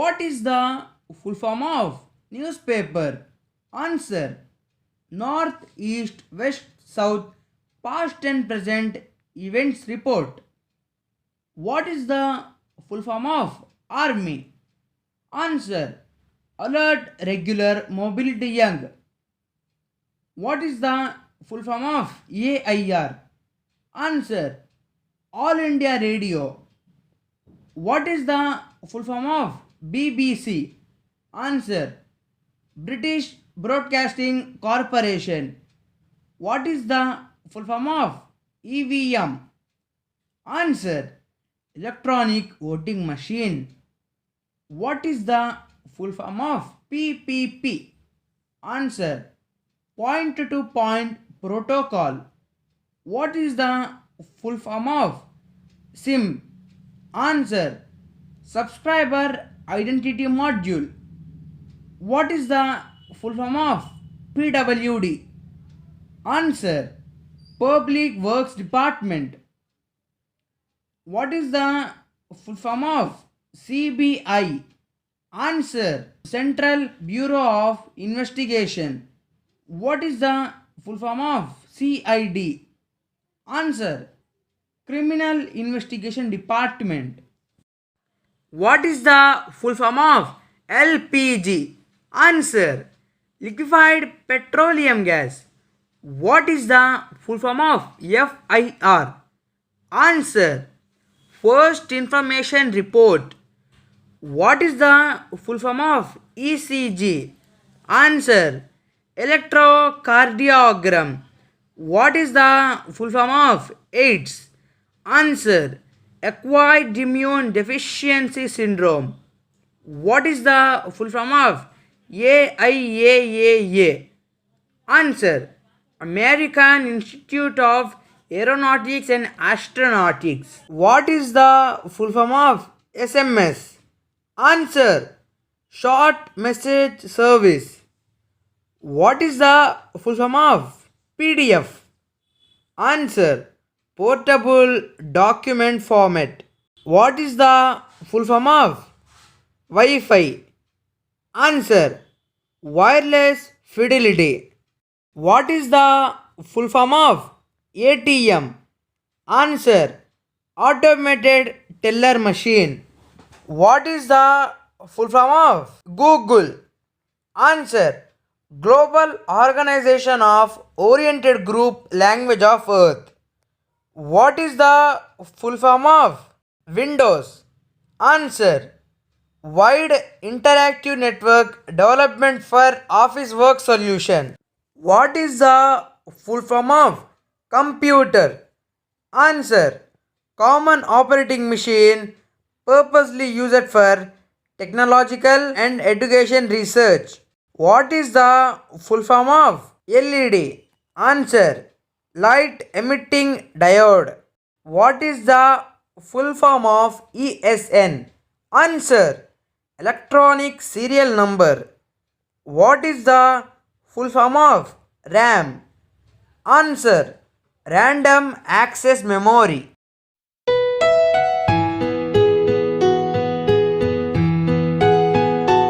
What is the full form of newspaper? Answer: North, East, West, South, Past and Present Events Report. What is the full form of Army? Answer: Alert, Regular, Mobility, Young. What is the full form of AIR? Answer: All India Radio. What is the full form of BBC? Answer: British Broadcasting Corporation. What is the full form of EVM? Answer: Electronic Voting Machine. What is the full form of PPP? Answer: Point to Point Protocol. What is the full form of SIM? Answer: Subscriber Identity Module. What is the full form of PWD? Answer: Public Works Department. What is the full form of CBI? Answer: Central Bureau of Investigation. What is the full form of CID? Answer: Criminal Investigation Department. What is the full form of LPG? Answer: Liquified Petroleum Gas. What is the full form of FIR? Answer: First Information Report. What is the full form of ECG? Answer: Electro Cardiogram. What is the full form of AIDS? Answer: Acquired Immune Deficiency Syndrome. What is the full form of AIAAA? Answer: American Institute of Aeronautics and Astronautics. What is the full form of SMS? Answer: Short Message Service. What is the full form of PDF? Answer: Portable Document Format. What is the full form of Wi-Fi? Answer: Wireless Fidelity. What is the full form of ATM? Answer: Automated Teller Machine. What is the full form of Google? Answer: Global Organization of Oriented Group Language of Earth. What is the full form of Windows? Answer: Wide Interactive Network Development for Office Work Solution. What is the full form of computer? Answer: Common Operating Machine purposely used for technological and education research. What is the full form of LED? Answer: Light emitting diode. What is the full form of ESN? Answer: Electronic serial number. What is the full form of RAM? Answer: Random access memory.